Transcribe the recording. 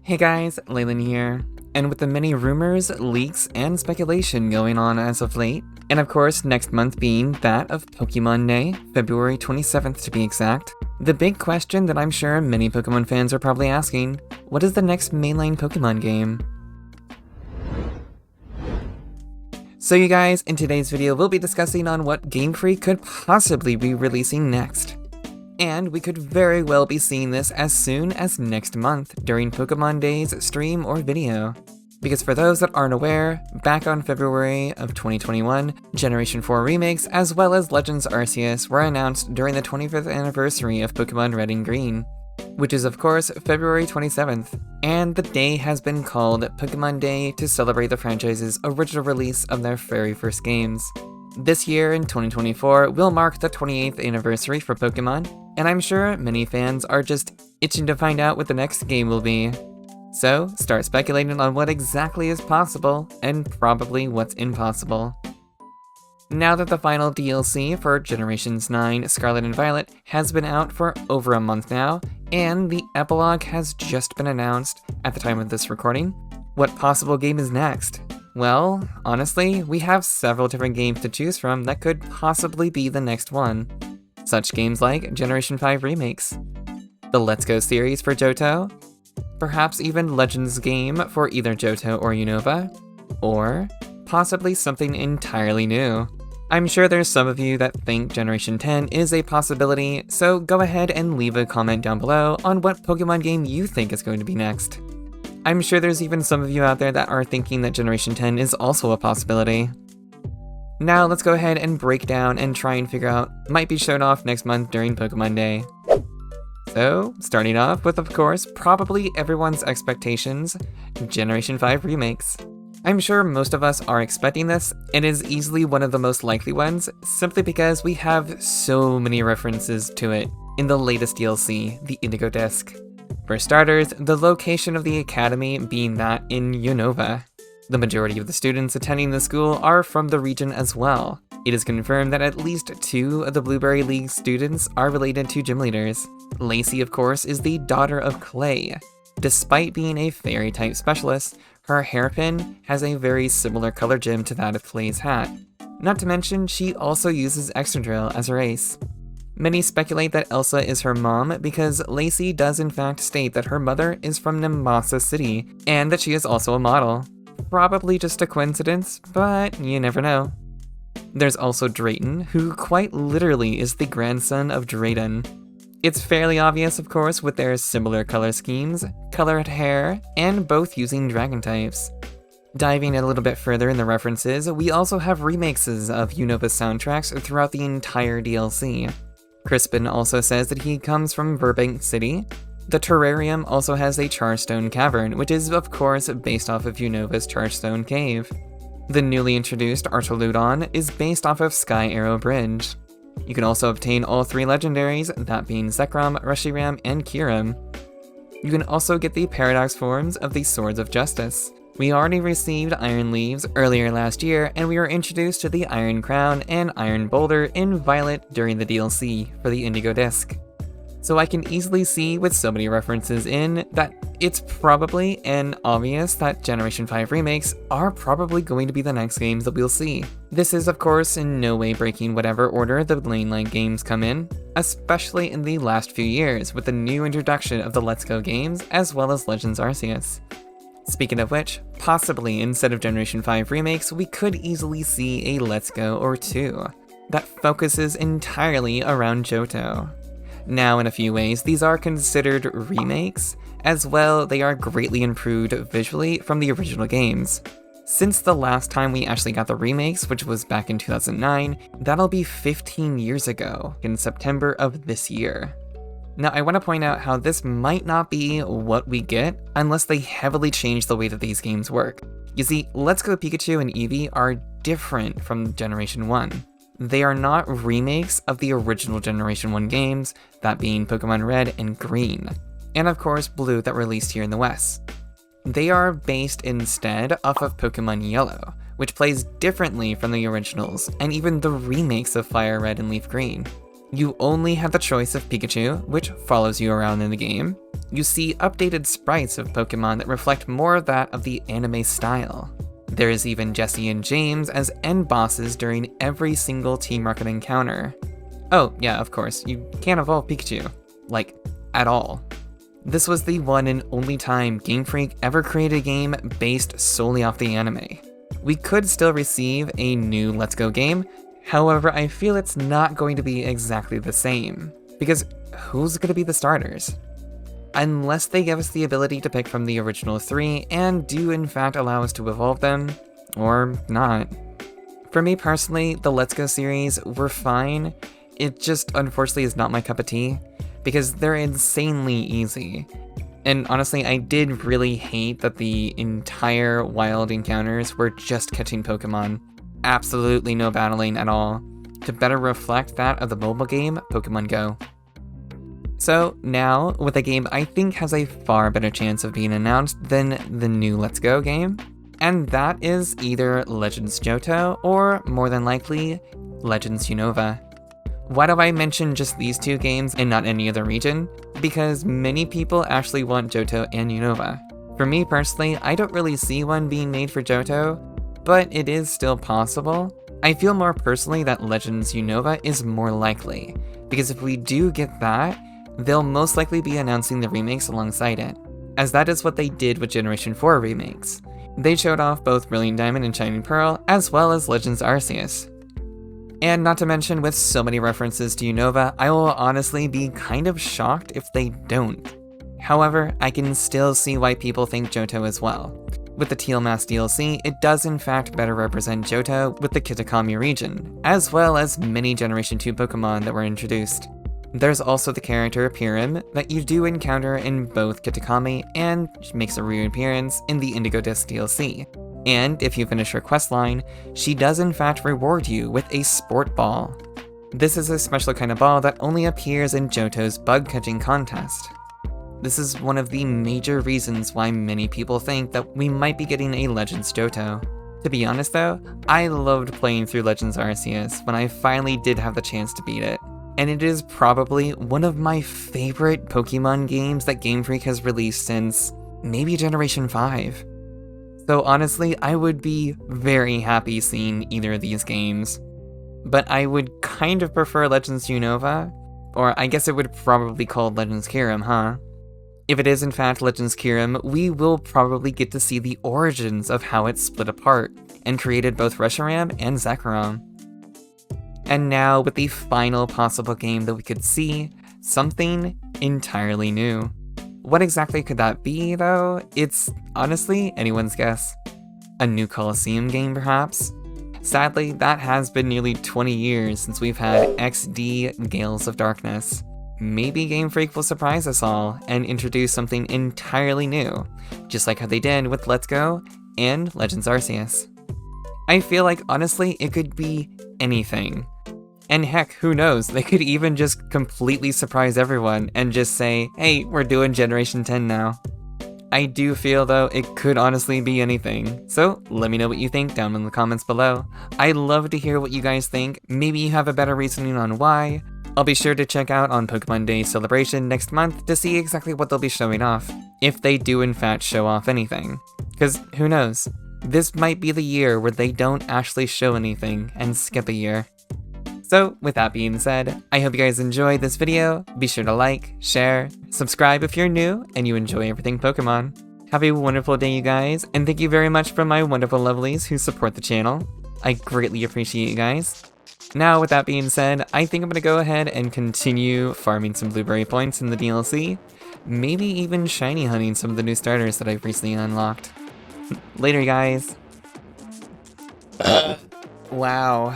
Hey guys, Leyland here. And with the many rumors, leaks, and speculation going on as of late, and of course next month being that of Pokémon Day, February 27th to be exact, the big question that I'm sure many Pokemon fans are probably asking, what is the next mainline Pokemon game? So you guys, in today's video we'll be discussing on what Game Freak could possibly be releasing next. And we could very well be seeing this as soon as next month during Pokemon Day's stream or video. Because for those that aren't aware, back on February of 2021, Generation 4 remakes as well as Legends Arceus were announced during the 25th anniversary of Pokemon Red and Green, which is of course February 27th, and the day has been called Pokemon Day to celebrate the franchise's original release of their very first games. This year in 2024 will mark the 28th anniversary for Pokemon, and I'm sure many fans are just itching to find out what the next game will be. So, start speculating on what exactly is possible, and probably what's impossible. Now that the final DLC for Generations 9 Scarlet and Violet has been out for over a month now, and the epilogue has just been announced at the time of this recording, what possible game is next? Well, honestly, we have several different games to choose from that could possibly be the next one. Such games like Generation 5 remakes, the Let's Go series for Johto, perhaps even Legends game for either Johto or Unova, or possibly something entirely new. I'm sure there's some of you that think Generation 10 is a possibility, so go ahead and leave a comment down below on what Pokemon game you think is going to be next. I'm sure there's even some of you out there that are thinking that Generation 10 is also a possibility. Now let's go ahead and break down and try and figure out what might be shown off next month during Pokemon Day. So, starting off with, of course, probably everyone's expectations, Generation 5 remakes. I'm sure most of us are expecting this, and is easily one of the most likely ones, simply because we have so many references to it in the latest DLC, the Indigo Disc. For starters, the location of the academy being that in Unova. The majority of the students attending the school are from the region as well. It is confirmed that at least 2 of the Blueberry League students are related to gym leaders. Lacey, of course, is the daughter of Clay. Despite being a fairy-type specialist, her hairpin has a very similar color gem to that of Clay's hat. Not to mention, she also uses Excadrill as her ace. Many speculate that Elsa is her mom because Lacey does in fact state that her mother is from Nimbasa City, and that she is also a model. Probably just a coincidence, but you never know. There's also Drayton, who quite literally is the grandson of Drayden. It's fairly obvious, of course, with their similar color schemes, colored hair, and both using dragon types. Diving a little bit further in the references, we also have remixes of Unova's soundtracks throughout the entire DLC. Crispin also says that he comes from Burbank City. The terrarium also has a Charstone Cavern, which is of course based off of Unova's Charstone Cave. The newly introduced Artoludon is based off of Sky Arrow Bridge. You can also obtain all 3 legendaries, that being Zekrom, Reshiram, and Kyurem. You can also get the Paradox forms of the Swords of Justice. We already received Iron Leaves earlier last year, and we were introduced to the Iron Crown and Iron Boulder in Violet during the DLC for the Indigo Disc. So I can easily see with so many references in that it's probably and obvious that Generation 5 remakes are probably going to be the next games that we'll see. This is of course in no way breaking whatever order the mainline games come in, especially in the last few years with the new introduction of the Let's Go games as well as Legends Arceus. Speaking of which, possibly instead of Generation 5 remakes, we could easily see a Let's Go or 2 that focuses entirely around Johto. Now, in a few ways, these are considered remakes, as well they are greatly improved visually from the original games. Since the last time we actually got the remakes, which was back in 2009, that'll be 15 years ago, in September of this year. Now, I want to point out how this might not be what we get unless they heavily change the way that these games work. You see, Let's Go Pikachu and Eevee are different from Generation 1. They are not remakes of the original Generation 1 games, that being Pokemon Red and Green, and of course Blue that released here in the West. They are based instead off of Pokemon Yellow, which plays differently from the originals, and even the remakes of Fire Red and Leaf Green. You only have the choice of Pikachu, which follows you around in the game. You see updated sprites of Pokemon that reflect more of that of the anime style. There is even Jesse and James as end bosses during every single Team Rocket encounter. Oh yeah, of course, you can't evolve Pikachu. Like, at all. This was the one and only time Game Freak ever created a game based solely off the anime. We could still receive a new Let's Go game, however I feel it's not going to be exactly the same, because who's going to be the starters? Unless they give us the ability to pick from the original 3 and do in fact allow us to evolve them, or not. For me personally, the Let's Go series were fine, it just unfortunately is not my cup of tea, because they're insanely easy. And honestly, I did really hate that the entire wild encounters were just catching Pokemon. Absolutely no battling at all, to better reflect that of the mobile game, Pokemon Go. So now, with a game I think has a far better chance of being announced than the new Let's Go game, and that is either Legends Johto or, more than likely, Legends Unova. Why do I mention just these two games and not any other region? Because many people actually want Johto and Unova. For me personally, I don't really see one being made for Johto, but it is still possible. I feel more personally that Legends Unova is more likely, because if we do get that, they'll most likely be announcing the remakes alongside it, as that is what they did with Generation 4 remakes. They showed off both Brilliant Diamond and Shining Pearl, as well as Legends Arceus. And not to mention, with so many references to Unova, I will honestly be kind of shocked if they don't. However, I can still see why people think Johto as well. With the Teal Mask DLC, it does in fact better represent Johto with the Kitakami region, as well as many Generation 2 Pokemon that were introduced. There's also the character Pyram that you do encounter in both Kitakami and makes a reappearance in the Indigo Disc DLC. And if you finish her questline, she does in fact reward you with a Sport Ball. This is a special kind of ball that only appears in Johto's bug catching contest. This is one of the major reasons why many people think that we might be getting a Legends Johto. To be honest though, I loved playing through Legends Arceus when I finally did have the chance to beat it. And it is probably one of my favorite Pokemon games that Game Freak has released since maybe Generation 5. So honestly, I would be very happy seeing either of these games. But I would kind of prefer Legends Unova, or I guess it would probably be called Legends Kyurem, huh? If it is in fact Legends Kyurem, we will probably get to see the origins of how it split apart, and created both Reshiram and Zekrom. And now, with the final possible game that we could see, something entirely new. What exactly could that be, though? It's honestly anyone's guess. A new Colosseum game, perhaps? Sadly, that has been nearly 20 years since we've had XD Gales of Darkness. Maybe Game Freak will surprise us all and introduce something entirely new, just like how they did with Let's Go and Legends Arceus. I feel like, honestly, it could be anything. And heck, who knows, they could even just completely surprise everyone and just say, hey, we're doing Generation 10 now. I do feel though it could honestly be anything, so let me know what you think down in the comments below. I'd love to hear what you guys think, maybe you have a better reasoning on why. I'll be sure to check out on Pokemon Day Celebration next month to see exactly what they'll be showing off, if they do in fact show off anything. Cause who knows, this might be the year where they don't actually show anything and skip a year. So, with that being said, I hope you guys enjoyed this video. Be sure to like, share, subscribe if you're new and you enjoy everything Pokemon. Have a wonderful day, you guys, and thank you very much for my wonderful lovelies who support the channel. I greatly appreciate you guys. Now, with that being said, I think I'm gonna go ahead and continue farming some blueberry points in the DLC. Maybe even shiny hunting some of the new starters that I've recently unlocked. Later, guys. Wow.